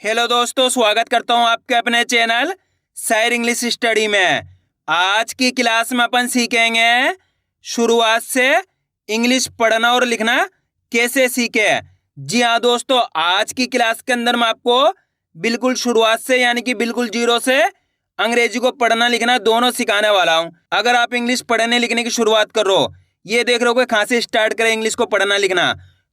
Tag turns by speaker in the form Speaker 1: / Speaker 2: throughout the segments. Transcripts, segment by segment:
Speaker 1: Hello दोस्तों, स्वागत करता हूं आपके अपने चैनल शायर इंग्लिश स्टडी में। आज की क्लास में अपन सीखेंगे शुरुआत से इंग्लिश पढ़ना और लिखना कैसे सीखे। जी हाँ दोस्तों, आज की क्लास के अंदर मैं आपको बिल्कुल शुरुआत से यानी कि बिल्कुल जीरो से अंग्रेजी को पढ़ना लिखना दोनों सिखाने वाला हूँ। अगर आप इंग्लिश पढ़ने लिखने की शुरुआत कर रहे हो, ये देख रहे हो कि कहाँ से स्टार्ट करें इंग्लिश को पढ़ना लिखना,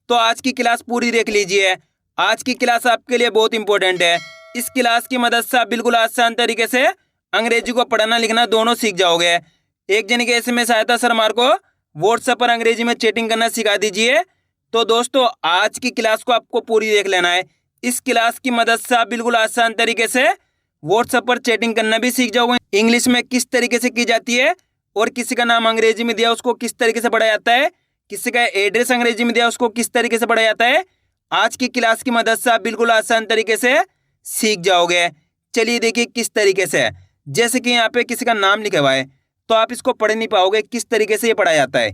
Speaker 1: तो आज की क्लास पूरी देख लीजिए। आज की क्लास आपके लिए बहुत इंपॉर्टेंट है। इस क्लास की मदद से आप बिल्कुल आसान तरीके से अंग्रेजी को पढ़ना लिखना दोनों सीख जाओगे। एक जन के एसएमएस आया था, सर हमारे को व्हाट्सएप पर अंग्रेजी में चैटिंग करना सिखा दीजिए। तो दोस्तों आज की क्लास को आपको पूरी देख लेना है। इस क्लास की मदद से आप बिल्कुल आसान तरीके से व्हाट्सएप पर चैटिंग करना भी सीख जाओगे। इंग्लिश में किस तरीके से की जाती है और किसी का नाम अंग्रेजी में दिया उसको किस तरीके से पढ़ा जाता है, किसी का एड्रेस अंग्रेजी में दिया उसको किस तरीके से पढ़ा जाता है, आज की क्लास की मदद से आप बिल्कुल आसान तरीके से सीख जाओगे। चलिए देखिए किस तरीके से। जैसे कि यहाँ पे किसी का नाम लिखा हुआ है तो आप इसको पढ़ नहीं पाओगे, किस तरीके से ये पढ़ा जाता है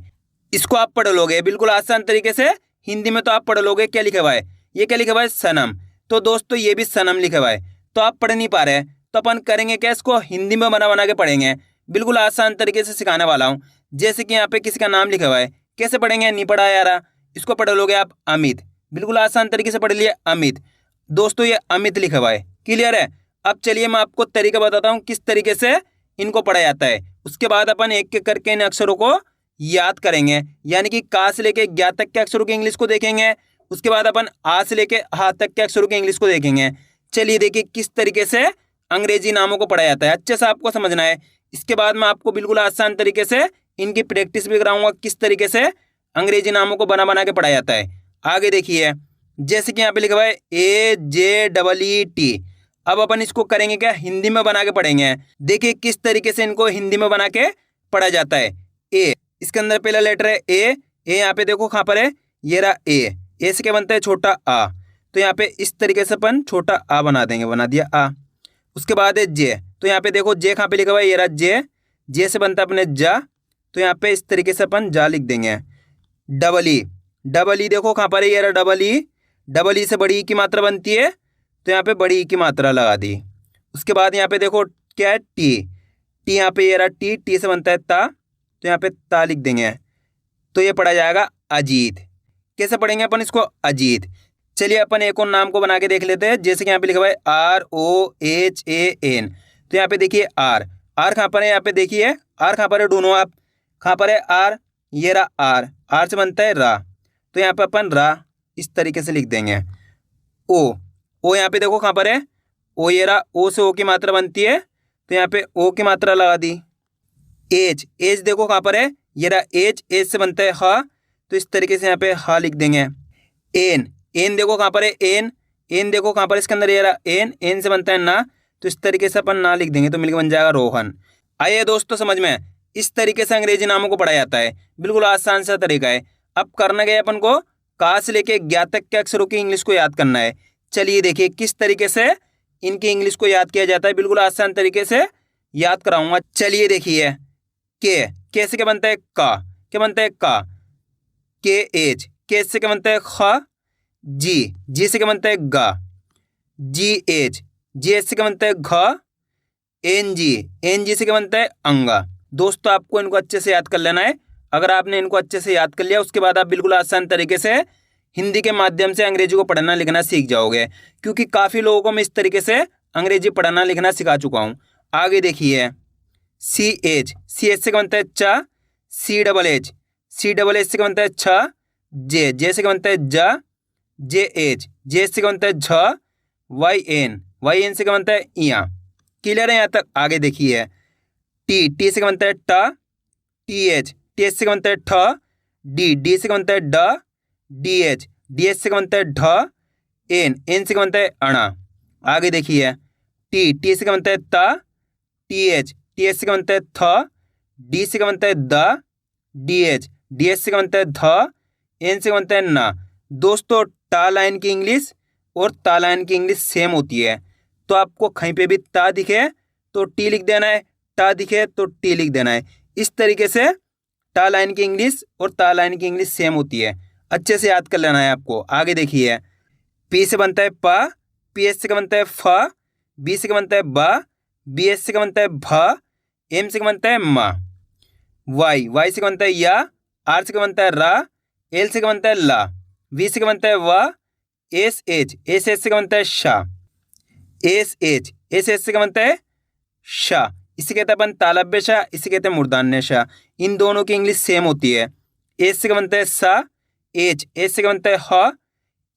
Speaker 1: इसको आप पढ़ लोगे बिल्कुल आसान तरीके से। हिंदी में तो आप पढ़ लोगे, क्या लिखा हुआ है, ये क्या लिखा हुआ है, सनम। तो दोस्तों ये भी सनम लिखा हुआ है, तो आप पढ़ नहीं पा रहे तो अपन करेंगे क्या, इसको हिंदी में बना बना के पढ़ेंगे। बिल्कुल आसान तरीके से सिखाने वाला हूँ। जैसे कि यहाँ पे किसी का नाम लिखा हुआ है, कैसे पढ़ेंगे, नहीं पढ़ा यार, इसको पढ़ लोगे आप अमित। बिल्कुल आसान तरीके से पढ़ लिए अमित। दोस्तों ये अमित लिखा हुआ है, क्लियर है। अब चलिए मैं आपको तरीका बताता हूँ किस तरीके से इनको पढ़ा जाता है। उसके बाद अपन एक एक करके इन अक्षरों को याद करेंगे, यानी कि का से लेके ज्ञा तक के अक्षरों की इंग्लिश को देखेंगे। उसके बाद अपन आ से लेके हा तक के अक्षरों की इंग्लिश को देखेंगे। चलिए देखिए किस तरीके से अंग्रेजी नामों को पढ़ा जाता है, अच्छे से आपको समझना है। इसके बाद मैं आपको बिल्कुल आसान तरीके से इनकी प्रैक्टिस भी कराऊंगा, किस तरीके से अंग्रेजी नामों को बना बना के पढ़ा जाता है। आगे देखिए, जैसे कि यहाँ पे लिखा हुआ है AJEET। अब अपन इसको करेंगे क्या, हिंदी में बना के पढ़ेंगे। देखिए किस तरीके से इनको हिंदी में बना के पढ़ा जाता है। ए, इसके अंदर पहला लेटर है ए। यहाँ पे देखो कहाँ पर है, ये रहा ए से क्या बनता है, छोटा आ। तो यहाँ पे इस तरीके से अपन छोटा आ बना देंगे, बना दिया आ। उसके बाद है जे, तो यहाँ पे देखो जे कहाँ पे लिखा हुआ है, ये रहा जे से बनता है अपने जा। तो यहाँ पे इस तरीके से अपन जा लिख देंगे। डबल ई देखो कहाँ पर है, ये रहा डबल ई से बड़ी ई की मात्रा बनती है, तो यहाँ पे बड़ी ई की मात्रा लगा दी। उसके बाद यहाँ पे देखो क्या है, टी यहाँ पे ये रहा टी से बनता है ता, तो यहाँ पे ता लिख देंगे। तो ये पढ़ा जाएगा अजीत। कैसे पढ़ेंगे अपन इसको, अजीत। चलिए अपन एक और नाम को बना के देख लेते हैं। जैसे कि यहाँ पे लिखा हुआ है ROHAN। तो यहाँ पे देखिए आर कहाँ पर है, यहाँ पे देखिए आर कहाँ पर है, ढूंढो आप कहाँ पर है आर, ये रहा आर से बनता है रा। तो यहाँ पे अपन रा इस तरीके से लिख देंगे। ओ यहाँ पे देखो कहाँ पर है, ओ ये रहा, ओ से ओ की मात्रा बनती है, तो यहाँ पे ओ की मात्रा लगा दी। एज देखो कहाँ पर है, ये रहा एज से बनता है हा, तो इस तरीके से यहाँ पे हा लिख देंगे। एन देखो कहाँ पर है, एन देखो कहाँ पर, इसके अंदर ये रहा एन से बनता है ना, तो इस तरीके से अपन ना लिख देंगे, तो मिलकर बन जाएगा रोहन। आइए दोस्तों समझ में, इस तरीके से अंग्रेजी नामों को पढ़ा जाता है। बिल्कुल आसान सा तरीका है। अब करना गया अपन को का से लेके ज्ञा तक के अक्षरों की इंग्लिश को याद करना है। चलिए देखिए किस तरीके से इनकी इंग्लिश को याद किया जाता है, बिल्कुल आसान तरीके से याद कराऊंगा। चलिए देखिए, के से क्या बनता है, का क्या बनता है, के से क्या बनता है, खा। जी से क्या बनता है, गा। GH से क्या बनता है, घ। NG से क्या बनता है, अंगा। दोस्तों आपको इनको अच्छे से याद कर लेना है। अगर आपने इनको अच्छे से याद कर लिया, उसके बाद आप बिल्कुल आसान तरीके से हिंदी के माध्यम से अंग्रेजी को पढ़ना लिखना सीख जाओगे, क्योंकि काफ़ी लोगों को मैं इस तरीके से अंग्रेजी पढ़ना लिखना सिखा चुका हूँ। आगे देखिए, CH से क्या बनता है, चा। CH से क्या बनता है, छ। जे से क्या बनता है, जा। JH से क्या बनता है, झ। YN से क्या बनता है, इया। क्लियर है यहाँ तक। आगे देखिए, टी से क्या बनता है, टा। TH से क्या बनता है, ठ। डी से क्या बनता है, ड। DH से क्या बनता है, ढ। एन से क्या बनता है, अणा। आगे देखिए, टी से क्या बनता है, ता। TH से क्या बनता है, थ। डी से क्या बनता है, द। DH से क्या बनता है, ध। एन से क्या बनता है, ना। दोस्तों टा लाइन की इंग्लिश और ता लाइन की इंग्लिश सेम होती है, तो आपको कहीं पे भी ता दिखे तो टी लिख देना है, टा दिखे तो टी लिख देना है। इस तरीके से टा लाइन की इंग्लिश और ता लाइन की इंग्लिश सेम होती है, अच्छे से याद कर लेना है आपको। आगे देखिए, पी से बनता है पा, पी एस से क्या बनता है फ, बी से क्या बनता है ब, बी एस से क्या बनता है भ, एम से क्या बनता है म, वाई, वाई से क्या बनता है या, आर से क्या बनता है रा, एल से क्या बनता है ला, वी से क्या बनता है व, एस एच, एस एच से क्या बनता है शा, एस एच, एस एच से क्या बनता है शा। इसे कहते हैं अपन तालव्य शाह, इसे कहते हैं मूर्धन्य शाह। इन दोनों की इंग्लिश सेम होती है। एस से क्या बनता है सा, एच, एच से क्या बनता है ह,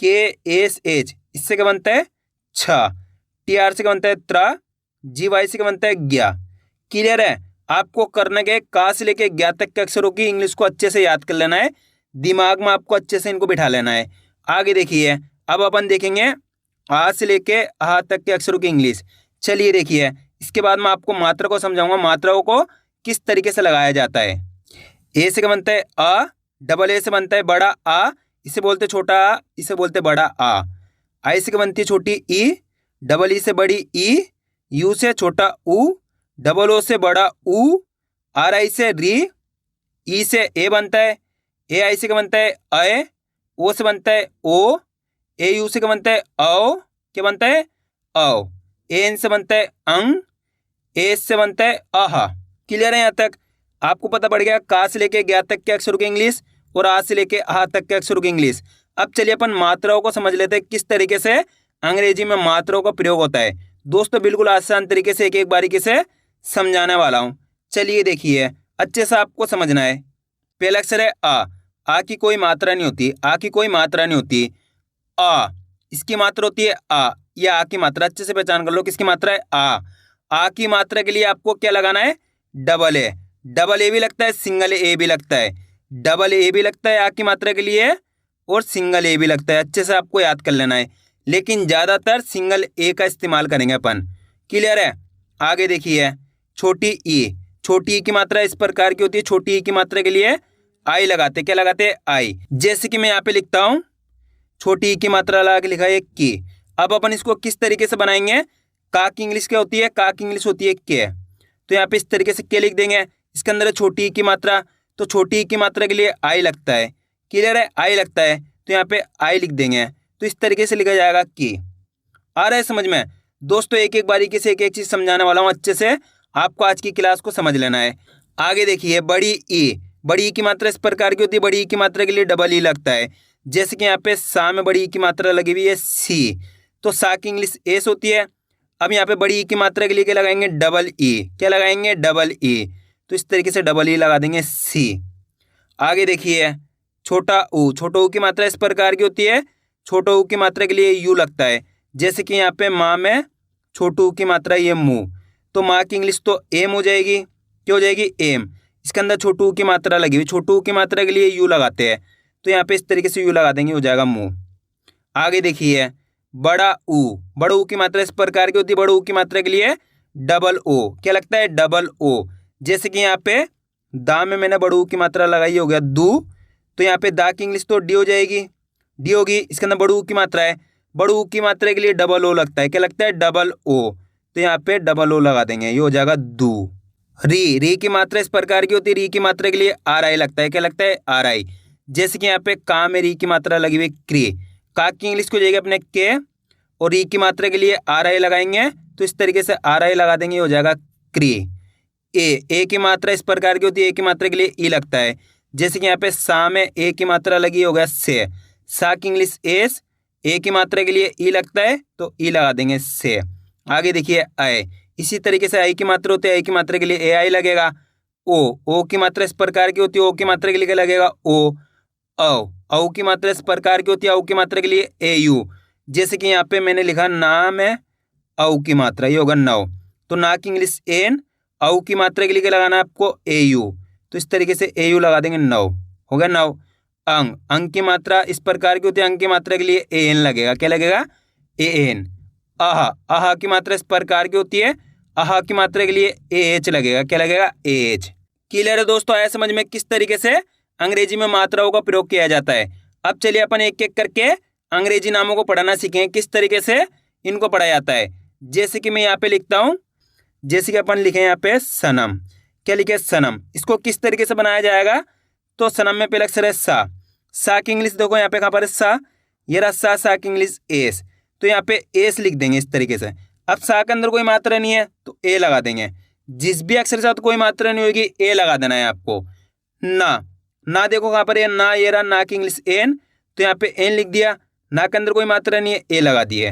Speaker 1: के एस एच, इससे क्या बनता है छ, टी आर से क्या बनता है त्रा, जी वाई से क्या बनता है ज्ञा। क्लियर है? आपको करना क्या है, का से लेके ज्ञा तक के अक्षरों की इंग्लिश को अच्छे से याद कर लेना है, दिमाग में आपको अच्छे से इनको बिठा लेना है। आगे देखिए, अब अपन देखेंगे आ से लेके आ तक के अक्षरों की इंग्लिश। चलिए देखिए, इसके बाद मैं आपको मात्रा को समझाऊंगा, मात्राओं को किस तरीके से लगाया जाता है। ए से क्या बनता है अ, डबल ए से बनता है बड़ा आ, इसे बोलते छोटा आ, इसे बोलते बड़ा आ। आई से क्या बनती है छोटी ई, डबल ई से बड़ी ई, यू से छोटा ऊ, डबल ओ से बड़ा ऊ, आर आई से री, ई से ए बनता है, ए आई से क्या बनता है अय, ओ से बनता है ओ, ए यू से क्या बनता है औ, क्या बनता है औ, ए एन से बनता है अंग, ए से बनता है आहा। क्लियर है? यहाँ तक आपको पता पड़ गया का से लेके ज्ञा तक के अक्षरों की इंग्लिश और आ से लेके आ तक के अक्षरों की इंग्लिश। अब चलिए अपन मात्राओं को समझ लेते हैं, किस तरीके से अंग्रेजी में मात्राओं का प्रयोग होता है। दोस्तों बिल्कुल आसान तरीके से एक एक बारीकी से समझाने वाला हूँ। चलिए देखिए, अच्छे से आपको समझना है। पहला अक्षर है आ की कोई मात्रा नहीं होती, आ की कोई मात्रा नहीं होती। आ, इसकी मात्रा होती है आ, या आ की मात्रा अच्छे से पहचान कर लो, किसकी मात्रा है आ की मात्रा के लिए आपको क्या लगाना है डबल ए। डबल ए भी लगता है, सिंगल ए भी लगता है, डबल ए भी लगता है आ की मात्रा के लिए और सिंगल ए भी लगता है। अच्छे से आपको याद कर लेना है, लेकिन ज़्यादातर सिंगल ए का इस्तेमाल करेंगे अपन। क्लियर है? आगे देखिए, छोटी ई, छोटी ई की मात्रा इस प्रकार की होती है। छोटी ई की मात्रा के लिए आई लगाते, क्या लगाते हैं आई। जैसे कि मैं यहाँ पे लिखता हूँ, छोटी ई की मात्रा लगा के लिखा है की। अब अपन इसको किस तरीके से बनाएंगे, का की इंग्लिश क्या होती है, का की इंग्लिश होती है के। तो यहाँ पे इस तरीके से के लिख देंगे, इसके अंदर है छोटी ई की मात्रा, तो छोटी ई की मात्रा के लिए आई लगता है। क्लियर है? आई लगता है तो यहाँ पे आई लिख देंगे, तो इस तरीके से लिखा जाएगा की। आ रहा है समझ में? दोस्तों एक एक बारीकी से एक एक चीज समझाने वाला हूँ, अच्छे से आपको आज की क्लास को समझ लेना है। आगे देखिए, बड़ी ई, बड़ी ई की मात्रा इस प्रकार की होती है। बड़ी ई की मात्रा के लिए डबल ई लगता है। जैसे कि यहाँ पे सा में बड़ी ई की मात्रा लगी हुई है सी, तो सा की इंग्लिश एस होती है। अब यहाँ पे बड़ी ई की मात्रा के लिए क्या लगाएंगे डबल ई, क्या लगाएंगे डबल ई, तो इस तरीके से डबल ई लगा देंगे सी। आगे देखिए, छोटा ऊ, छोटा ऊ की मात्रा इस प्रकार की होती है। छोटा ऊ की मात्रा के लिए यू लगता है। जैसे कि यहाँ पे माँ में छोटू की मात्रा ये मुँह, तो माँ की इंग्लिश तो एम हो जाएगी, क्या हो जाएगी एम। इसके अंदर छोटू की मात्रा लगी हुई, छोटू की मात्रा के लिए यू लगाते हैं, तो यहाँ पे इस तरीके से यू लगा देंगे, हो जाएगा मुँह। आगे देखिए, बड़ा ऊ, बड़ा ऊ की मात्रा इस प्रकार की होती है। बड़ा ऊ की मात्रा के लिए डबल ओ, क्या लगता है डबल ओ। जैसे कि यहाँ पे दा में मैंने बड़ा ऊ की मात्रा लगाई, हो गया दू, तो यहाँ पे दा की इंग्लिश तो डी हो जाएगी, डी होगी। इसके अंदर बड़ा ऊ की मात्रा है, बड़ा ऊ की मात्रा के लिए डबल ओ लगता है, क्या लगता है डबल ओ, तो यहाँ पे डबल ओ लगा देंगे, ये हो जाएगा दू। री, री की मात्रा इस प्रकार की होती है। री की मात्रा के लिए आर आई लगता है, क्या लगता है आर आई। जैसे कि यहाँ पे का में री की मात्रा लगी हुई क्री, का की इंग्लिश को जाएगी अपने के, और री की मात्रा के लिए आर आई लगाएंगे, तो इस तरीके से आर आई लगा देंगे, हो जाएगा क्री। ए की मात्रा इस प्रकार की होती है। ए की मात्रा के लिए ई लगता है। जैसे कि यहाँ पे सा में ए की मात्रा लगी, हो गया से, सा की इंग्लिश एस, ए की मात्रा के लिए ई लगता है, तो ई लगा देंगे से। आगे देखिए आई, इसी तरीके से आई की मात्रा होती है। आई की मात्रा के लिए ए आई लगेगा। ओ की मात्रा इस प्रकार की होती है। ओ की मात्रा के लिए क्या लगेगा ओ। औ की मात्रा इस प्रकार की होती है। औ की मात्रा के लिए ए यू। जैसे कि यहाँ पे मैंने लिखा नाम है औ की मात्रा, ये होगा नौ, तो ना की इंग्लिश एन, औ की मात्रा के लिए क्या लगाना है आपको ए यू, तो इस तरीके से ए यू लगा देंगे, नौ हो गया नौ। अंग, अंग की मात्रा इस प्रकार की होती है। अंग की मात्रा के लिए ए एन लगेगा, क्या लगेगा ए एन। आहा, आहा की मात्रा इस प्रकार की होती है। आहा की मात्रा के लिए ए एच लगेगा, क्या लगेगा ए एच। क्लियर है दोस्तों? आया समझ में किस तरीके से अंग्रेजी में मात्राओं का प्रयोग किया जाता है। अब चलिए अपन एक एक करके अंग्रेजी नामों को पढ़ना सीखें, किस तरीके से इनको पढ़ा जाता है। जैसे कि मैं यहाँ पे लिखता हूँ, जैसे कि अपन लिखे यहाँ पे सनम, क्या लिखे सनम, इसको किस तरीके से बनाया जाएगा। तो सनम में पहला अक्षर है सा, सा की इंग्लिश देखो यहाँ पे कहाँ पर है सा, ये रहा सा, सा की इंग्लिश एस, तो यहाँ पे एस लिख देंगे इस तरीके से। अब सा के अंदर कोई मात्रा नहीं है तो ए लगा देंगे। जिस भी अक्षर के साथ कोई मात्रा नहीं होगी ए लगा देना है आपको। ना देखो कहाँ पर है, ना ये रहा, ना की इंग्लिश एन, तो यहाँ पे एन लिख दिया। ना के अंदर कोई मात्रा नहीं है, ए लगा दिए।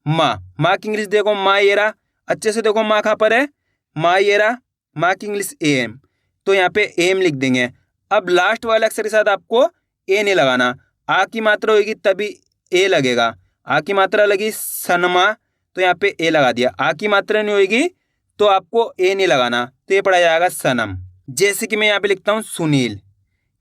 Speaker 1: माँ की इंग्लिश देखो, माँ ये रहा, अच्छे से देखो माँ कहाँ पर है, माँ ये रहा, माँ की इंग्लिश एम, तो यहाँ पे एम लिख देंगे। अब लास्ट वाले अक्षर के साथ आपको ए नहीं लगाना, आ की मात्रा होगी तभी ए लगेगा। आ की मात्रा लगी सनमा, तो यहाँ पे ए लगा दिया। आ की मात्रा नहीं होगी तो आपको ए नहीं लगाना, तो ये पड़ा जाएगा सनम। जैसे कि मैं यहाँ पे लिखता हूँ सुनील,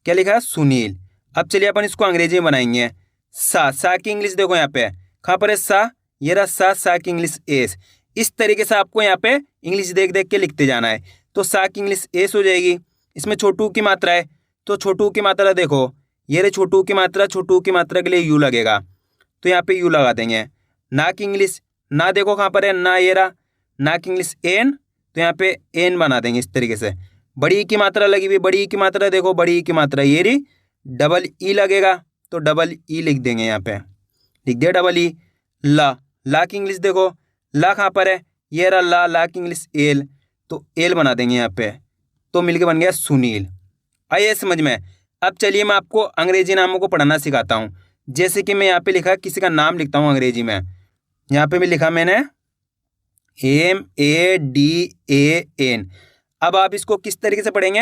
Speaker 1: क्या लिखा है, सुनील। अब चलिए अपन इसको अंग्रेजी में बनाएंगे। सा की इंग्लिश देखो यहाँ पे कहाँ पर है, सा, ये रहा सा की इंग्लिश एस। इस तरीके से आपको यहाँ पे इंग्लिश देख देख के लिखते जाना है। तो सा की इंग्लिश एस हो जाएगी। इसमें छोटू की मात्रा है तो छोटू की मात्रा देखो, ये रही छोटू की मात्रा, छोटू की मात्रा के लिए यू लगेगा, तो यहाँ पे यू लगा देंगे। ना की इंग्लिश, ना देखो कहाँ पर है, ना ये रहा, ना की इंग्लिश एन, तो यहाँ पे एन बना देंगे इस तरीके से। बड़ी की मात्रा लगी हुई, बड़ी की मात्रा देखो, बड़ी की मात्रा ये रही, डबल ई लगेगा तो डबल ई लिख देंगे, यहाँ पे लिख दिया डबल ई। ला की इंग्लिश देखो, ला कहाँ पर है, ये रहा ला की इंग्लिश एल, तो एल बना देंगे यहाँ पे, तो मिलके बन गया सुनील। आइए समझ में। अब चलिए मैं आपको अंग्रेजी नामों को पढ़ना सिखाता हूँ। जैसे कि मैं यहाँ पे लिखा किसी का नाम लिखता हूँ अंग्रेजी में, यहाँ पे भी लिखा मैंने MADAN। अब आप इसको किस तरीके से पढ़ेंगे,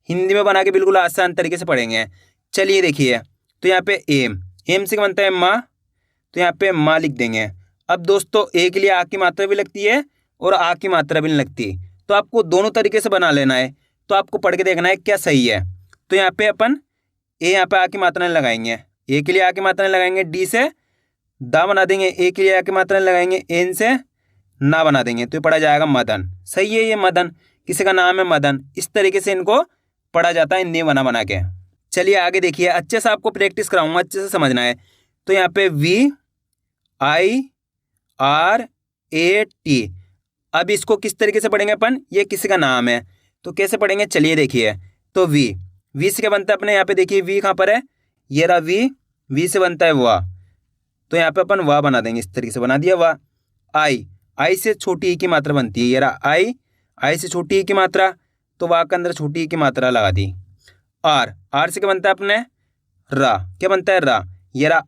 Speaker 1: हिंदी में बना के बिल्कुल आसान तरीके से पढ़ेंगे। चलिए देखिए, तो यहाँ पे एम से बनता है माँ, तो यहाँ पे माँ लिख देंगे। अब दोस्तों ए के लिए आ की मात्रा भी लगती है और आ की मात्रा भी नहीं लगती, तो आपको दोनों तरीके से बना लेना है। तो आपको पढ़ के देखना है क्या सही है। तो यहाँ पे अपन यहाँ पे आ की मात्रा लगाएंगे, ए के लिए आ की मात्रा लगाएंगे, डी से दा बना देंगे, ए के लिए आ की मात्रा लगाएंगे, एन से ना बना देंगे, तो ये पढ़ा जाएगा मदन। सही है, ये मदन, किसी का नाम है मदन। इस तरीके से इनको पढ़ा जाता है हिंदी बना बना के। चलिए आगे देखिए, अच्छे से आपको प्रैक्टिस कराऊंगा, अच्छे से समझना है। तो यहाँ पे VIRAT। अब इसको किस तरीके से पढ़ेंगे अपन, ये किसी का नाम है तो कैसे पढ़ेंगे, चलिए देखिए। तो वी से क्या बनता है अपने, यहाँ पे देखिए वी कहाँ पर है, ये रहा वी से बनता है वाह, तो यहाँ पे अपन वाह बना देंगे, इस तरीके से बना दिया वाह। आई से छोटी ई की मात्रा बनती है, ये रहा आई से छोटी ई की मात्रा, तो वाह के अंदर छोटी ई की मात्रा लगा दी। आर से क्या बनता है अपने, रा, क्या बनता है रा, ये रहा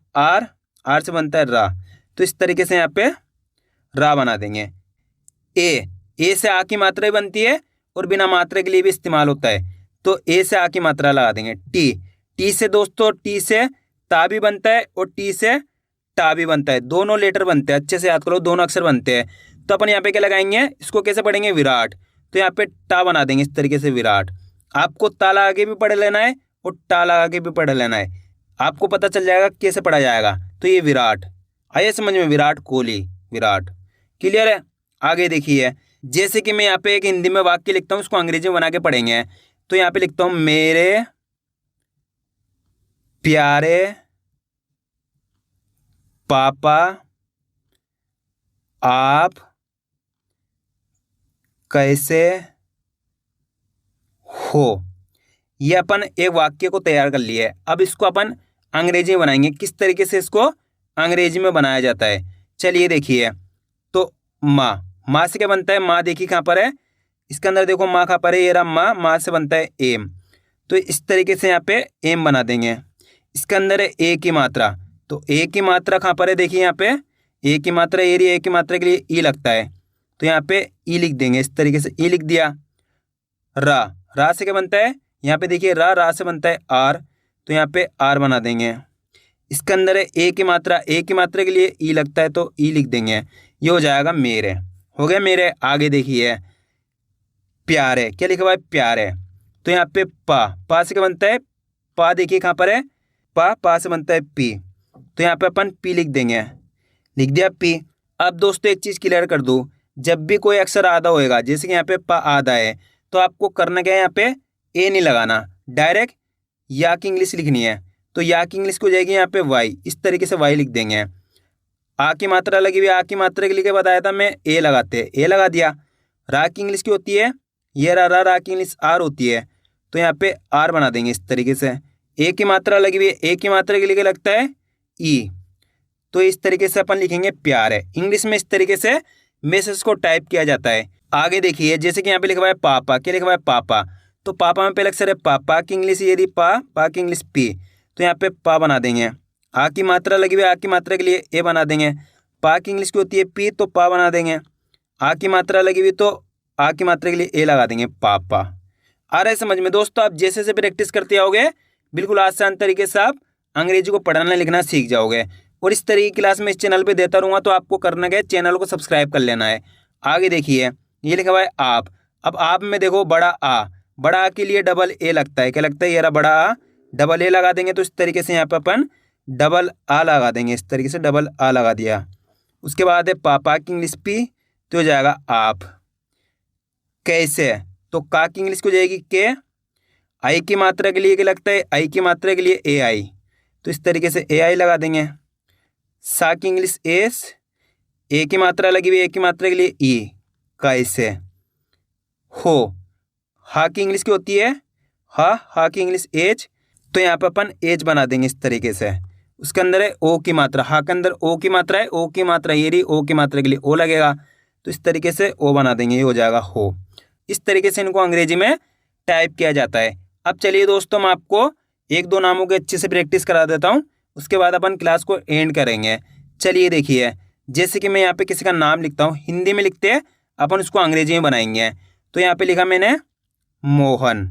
Speaker 1: आर से बनता है रा, तो इस तरीके से यहाँ पे रा बना देंगे। ए से आ की मात्रा ही बनती है और बिना मात्रा के लिए भी इस्तेमाल होता है, तो ए से आ की मात्रा लगा देंगे। टी से दोस्तों, टी से ता भी बनता है और टी से टा भी बनता है, दोनों लेटर बनते हैं, अच्छे से याद करो, दोनों अक्षर बनते हैं। तो अपन यहाँ पे क्या लगाएंगे, इसको कैसे पढ़ेंगे, विराट, तो यहाँ पे टा बना देंगे इस तरीके से विराट। आपको ता लगा के भी पढ़ लेना है और टा लगा के भी पढ़ लेना है, आपको पता चल जाएगा कैसे पढ़ा जाएगा। तो ये विराट, आइए समझ में, विराट कोहली, विराट। क्लियर है। आगे देखिए, जैसे कि मैं यहाँ पे एक हिंदी में वाक्य लिखता हूँ, उसको अंग्रेजी में बना के पढ़ेंगे। तो यहाँ पे लिखता हूँ, मेरे प्यारे पापा आप कैसे हो। ये अपन एक वाक्य को तैयार कर लिया है। अब इसको अपन अंग्रेजी में बनाएंगे, किस तरीके से इसको अंग्रेजी में बनाया जाता है, चलिए देखिए। तो माँ से क्या बनता है, माँ देखिए कहाँ पर है, इसके अंदर देखो माँ कहाँ पर है, ये रहा माँ से बनता है एम, तो इस तरीके से यहाँ पे एम बना देंगे। इसके अंदर है ए की मात्रा, तो ए की मात्रा कहाँ पर है, देखिए यहाँ पे ए की मात्रा ए रही, ए की मात्रा के लिए ई लगता है, तो यहाँ पे ई लिख देंगे, इस तरीके से ई लिख दिया। रा से क्या बनता है, यहाँ पे देखिए रा से बनता है आर, तो यहाँ पे आर बना देंगे। इसके अंदर है ए की मात्रा के लिए ई लगता है, तो ई लिख देंगे, ये हो जाएगा मेरे, हो गया मेरे। आगे देखिए, प्यारे, क्या लिखा हुआ है, प्यारे, तो यहाँ पे पा से क्या बनता है, पा देखिए कहाँ पर है, पा से बनता है पी, तो यहाँ पे अपन पी लिख देंगे, लिख दिया पी। अब दोस्तों एक चीज़ क्लियर कर दूँ, जब भी कोई अक्षर आधा होएगा, जैसे कि यहाँ पे पा आधा है, तो आपको करना क्या है, यहाँ पे ए नहीं लगाना, डायरेक्ट या की इंग्लिश लिखनी है। तो या की इंग्लिश को जाएगी यहाँ पे वाई, इस तरीके से वाई लिख देंगे। आ की मात्रा लगी हुई, आ की मात्रा के लिए बताया था मैं, ए लगाते, ए लगा दिया। रा की इंग्लिश की होती है, ये रा की इंग्लिश आर होती है, तो यहाँ पे आर बना देंगे इस तरीके से। ए की मात्रा लगी हुई है, ए की मात्रा के लिए लगता है ई, तो इस तरीके से अपन लिखेंगे प्यार है। इंग्लिश में इस तरीके से मैसेज को टाइप किया जाता है। आगे देखिए, जैसे कि यहाँ पे लिखा हुआ है पापा, क्या लिखा हुआ है पापा, तो पापा में पहले अक्षर है पा की इंग्लिश ये रही पा की इंग्लिश पी, तो यहाँ पे पा बना देंगे। आ की मात्रा लगी हुई, आ की मात्रा के लिए ए बना देंगे। पा की इंग्लिश की होती है पी, तो पा बना देंगे। आ की मात्रा लगी हुई तो आ की मात्रा के लिए ए लगा देंगे, पापा। आ रहा है समझ में दोस्तों? आप जैसे जैसे प्रैक्टिस करते आओगे बिल्कुल आसान तरीके से आप अंग्रेजी को पढ़ना लिखना सीख जाओगे। और इस तरह की क्लास में इस चैनल पे देता रहूँगा, तो आपको करना क्या है, चैनल को सब्सक्राइब कर लेना है। आगे देखिए, ये लिखा हुआ है आप। अब आप में देखो बड़ा आ के लिए डबल ए लगता है, क्या लगता है, ये रहा बड़ा आ, डबल ए लगा देंगे। तो इस तरीके से यहाँ पे अपन डबल आ लगा देंगे, इस तरीके से डबल आ लगा दिया। उसके बाद है पापा की इंग्लिश पी, तो हो जाएगा आप। कैसे, तो का की इंग्लिश को जाएगी के। आई की मात्रा के लिए क्या लगता है, आई की मात्रा के लिए ए आई, तो इस तरीके से ए आई लगा देंगे। सा की इंग्लिश एस, ए की मात्रा लगी हुई, ए की मात्रा के लिए ई, कैसे। हो, हा की इंग्लिश की होती है हा की इंग्लिश एज, तो यहाँ पे अपन एज बना देंगे इस तरीके से। उसके अंदर है ओ की मात्रा, हा के अंदर ओ की मात्रा है, ओ की मात्रा ये रही, ओ की मात्रा के लिए ओ लगेगा, तो इस तरीके से ओ बना देंगे, ये हो जाएगा हो। इस तरीके से इनको अंग्रेजी में टाइप किया जाता है। अब चलिए दोस्तों, मैं आपको एक दो नामों के अच्छे से प्रैक्टिस करा देता हूँ, उसके बाद अपन क्लास को एंड करेंगे। चलिए देखिए, जैसे कि मैं यहाँ पे किसी का नाम लिखता हूँ, हिंदी में लिखते हैं, अपन उसको अंग्रेजी में बनाएंगे। तो यहाँ पे लिखा मैंने मोहन,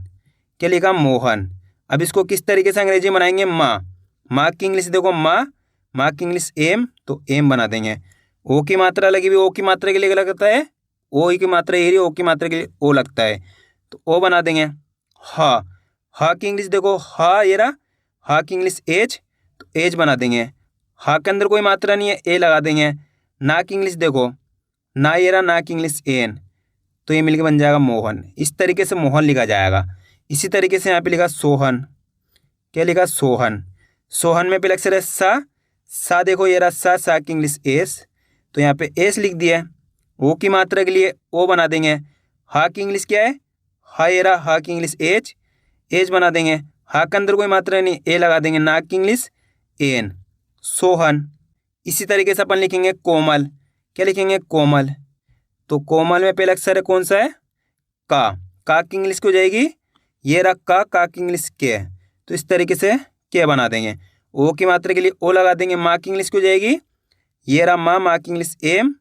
Speaker 1: क्या लिखा, मोहन। अब इसको किस तरीके से अंग्रेजी में बनाएंगे, माँ की इंग्लिश देखो माँ की इंग्लिश एम, तो एम बना देंगे। ओ की मात्रा लगी हुई, ओ की मात्रा के लिए क्या लगता है, ओ की मात्रा ये रही, ओ की मात्रा के लिए ओ लगता है, तो ओ बना देंगे। हा की इंग्लिश देखो, हा ये रहा, हा की इंग्लिश एज, तो एज बना देंगे। हा के अंदर कोई मात्रा नहीं है, ए लगा देंगे। ना की इंग्लिश देखो, ना ये रहा, ना की इंग्लिश एन, तो ये मिलकर बन जाएगा मोहन। इस तरीके से मोहन लिखा जाएगा। इसी तरीके से यहाँ पे लिखा सोहन, क्या लिखा, सोहन। सोहन में पहले अक्षर है सा देखो, ये रहा सा की इंग्लिश एस, तो यहाँ पे एस लिख दिया। ओ की मात्रा के लिए ओ बना देंगे। हा की इंग्लिश क्या है, हा ये रहा, हा की इंग्लिश एज बना देंगे। हा के अंदर कोई मात्रा नहीं, ए लगा देंगे। ना की इंग्लिश एन, सोहन। इसी तरीके से अपन लिखेंगे कोमल, क्या लिखेंगे, कोमल। तो कोमल में पहला अक्षर है कौन सा है, का की इंग्लिश को जाएगी, ये रहा का की इंग्लिश के, तो इस तरीके से के बना देंगे। ओ की मात्रा के लिए ओ लगा देंगे। माँ की इंग्लिश को जाएगी, ये रहा माँ की इंग्लिश एम,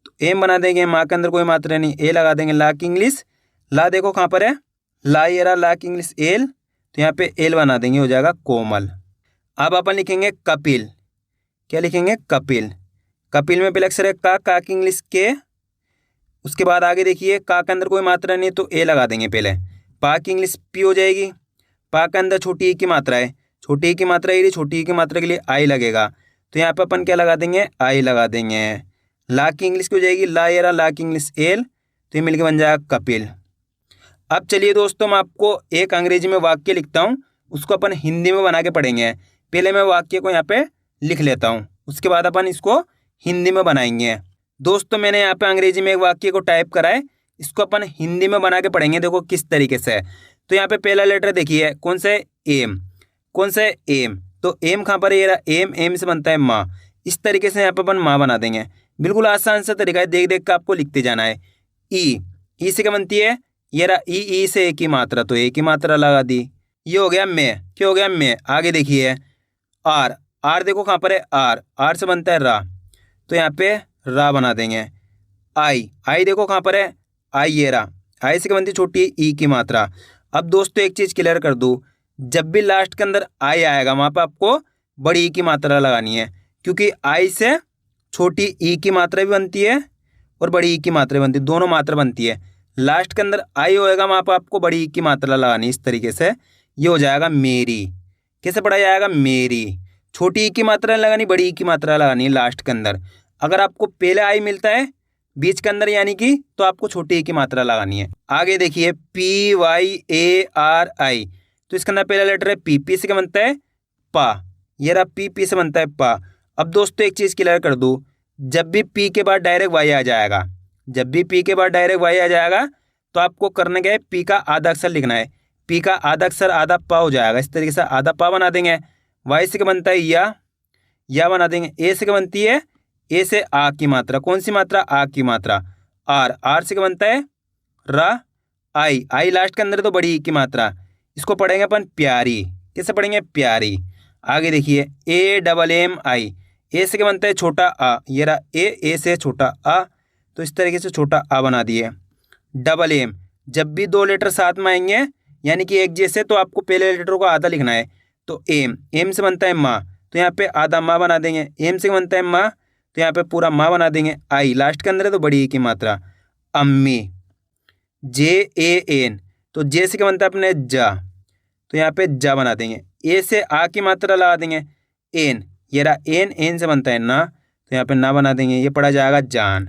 Speaker 1: तो एम बना देंगे। माँ के अंदर कोई मात्रा नहीं, ए लगा देंगे। ला की इंग्लिश, ला देखो कहाँ पर है, ला ये रहा, ला की इंग्लिश एल, तो यहाँ पे एल बना देंगे, हो जाएगा कोमल। अब अपन लिखेंगे कपिल, क्या लिखेंगे, कपिल। कपिल में पहले अक्षर है का की इंग्लिश के। उसके बाद आगे देखिए, का के अंदर कोई मात्रा नहीं, तो ए लगा देंगे पहले। पा की इंग्लिश पी हो जाएगी। पा के अंदर छोटी ई की मात्रा है, छोटी ई की मात्रा ये, छोटी ई की मात्रा के लिए आई लगेगा, तो यहाँ पे अपन क्या लगा देंगे, आई लगा देंगे। ला की इंग्लिश की हो जाएगी, ला ये रहा, ला की इंग्लिश एल, तो ये मिलकर बन जाएगा कपिल। अब चलिए दोस्तों, मैं आपको एक अंग्रेजी में वाक्य लिखता हूँ, उसको अपन हिंदी में बना के पढ़ेंगे। पहले मैं वाक्य को यहाँ पे लिख लेता हूँ, उसके बाद अपन इसको हिंदी में बनाएंगे। दोस्तों, मैंने यहाँ पे अंग्रेजी में एक वाक्य को टाइप करा है, इसको अपन हिंदी में बना के पढ़ेंगे। देखो किस तरीके से। तो यहाँ पे पहला लेटर देखिए, कौन सा है, एम, कौन सा है, एम। तो एम कहाँ पर है, ये रहा एम, एम से बनता है माँ। इस तरीके से यहाँ पे अपन माँ बना देंगे। बिल्कुल आसान सा तरीका है, देख देख कर आपको लिखते जाना है। ई से क्या बनती है, ये रहा ई से ए की मात्रा, तो ए की मात्रा लगा दी, ये हो गया मैं, क्या हो गया, मैं। आगे देखिए आर देखो कहाँ पर है, आर से बनता है रा, तो यहाँ पे रा बना देंगे। आई देखो कहाँ पर है, आई ये रहा, आई से क्या बनती है, छोटी ई की मात्रा। अब दोस्तों एक चीज़ क्लियर कर दूँ, जब भी लास्ट के अंदर आई आएगा वहाँ पर आपको बड़ी ई की मात्रा लगानी है, क्योंकि आई से छोटी ई की मात्रा भी बनती है और बड़ी ई की मात्रा भी बनती है, दोनों मात्रा बनती है। लास्ट के अंदर आई होएगा वहाँ पर आपको बड़ी ई की मात्रा लगानी, इस तरीके से ये हो जाएगा मेरी। कैसे पढ़ा जाएगा, मेरी। छोटी ई की मात्रा लगानी, बड़ी ई की मात्रा लगानी लास्ट के अंदर। अगर आपको पहले आई मिलता है बीच के अंदर यानी कि, तो आपको छोटी ई की मात्रा लगानी है। आगे देखिए PYARI, तो इसके अंदर पहला लेटर है पी से क्या बनता है, पा, ये रहा पी से बनता है पा। अब दोस्तों एक चीज़ क्लियर कर दूँ, जब भी पी के बाद डायरेक्ट वाई आ जाएगा, जब भी पी के बाद डायरेक्ट वाई आ जाएगा, तो आपको करना क्या है, पी का आधा अक्षर लिखना है। पी का आधा अक्षर आधा पा हो जाएगा, इस तरीके से आधा पा बना देंगे। वाई से क्या बनता है, या बना देंगे। ए से क्या बनती है, ए से आ की मात्रा, कौन सी मात्रा, आ की मात्रा। आर से क्या बनता है, रा, आई लास्ट के अंदर तो बड़ी ई की मात्रा, इसको पढ़ेंगे अपन प्यारी। कैसे पढ़ेंगे, प्यारी। आगे देखिए AMMI, ए से क्या बनता है, छोटा आ, ये रहा ए से छोटा आ, तो इस तरीके से छोटा आ बना दिए। AM, जब भी दो लेटर साथ में आएंगे यानी कि एक जैसे, तो आपको पहले लेटर को आधा लिखना है। तो एम से बनता है माँ, तो यहाँ पे आधा माँ बना देंगे। एम से बनता है माँ, तो यहाँ पे पूरा माँ बना देंगे। आई लास्ट के अंदर है तो बड़ी ई की मात्रा। अम्मी, JAN, तो जे से क्या बनता है अपने जा, तो यहाँ पे जा बना देंगे। ए से आ की मात्रा लगा देंगे। एन, ये रहा एन से बनता है ना, तो यहाँ पे ना बना देंगे, ये पढ़ा जाएगा जान।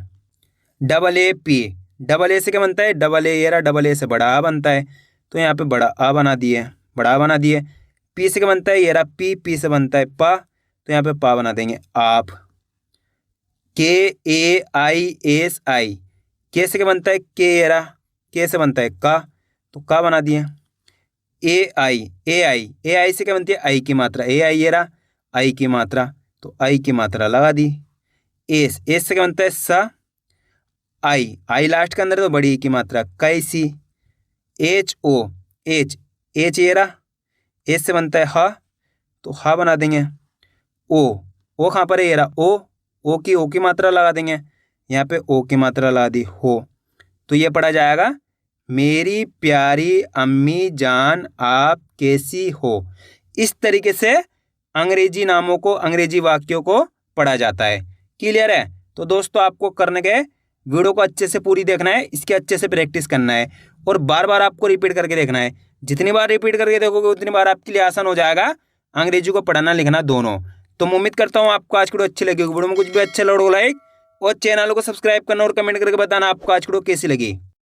Speaker 1: AA, डबल ए से क्या बनता है, डबल ए, ये रहा डबल ए से बड़ा आ बनता है, तो यहाँ पे बड़ा आ बना दिए, बड़ा आ बना दिए। पी से क्या बनता है, ये रहा पी से बनता है पा, तो यहाँ पे पा बना देंगे आप। KAISI, के से क्या बनता है, के, ये रहा के से बनता है का, तो का बना दिए। AI से क्या बनती है, आई की मात्रा, AI ये रहा आई की मात्रा, तो आई की मात्रा लगा दी। एस से क्या बनता है सा, आई लास्ट के अंदर तो बड़ी ई की मात्रा, कैसी। HO, एच ये रहा, एच से बनता है हा, तो हा बना देंगे। ओ कहाँ पर है, ये रहा ओ की मात्रा लगा देंगे, यहाँ पे ओ की मात्रा लगा दी, हो। तो ये पढ़ा जाएगा, मेरी प्यारी अम्मी जान आप कैसी हो। इस तरीके से अंग्रेजी नामों को, अंग्रेजी वाक्यों को पढ़ा जाता है। क्लियर है? तो दोस्तों आपको करने के वीडियो को अच्छे से पूरी देखना है, इसके अच्छे से प्रैक्टिस करना है और बार बार आपको रिपीट करके देखना है। जितनी बार रिपीट करके देखोगे उतनी बार आपके लिए आसान हो जाएगा अंग्रेजी को पढ़ना लिखना दोनों। तो मैं उम्मीद करता हूँ आपको आज की वीडियो अच्छी लगी होगी। वीडियो में कुछ भी अच्छा लगा लाइक और चैनल को सब्सक्राइब करना और कमेंट करके बताना आपको आज की वीडियो कैसी लगी।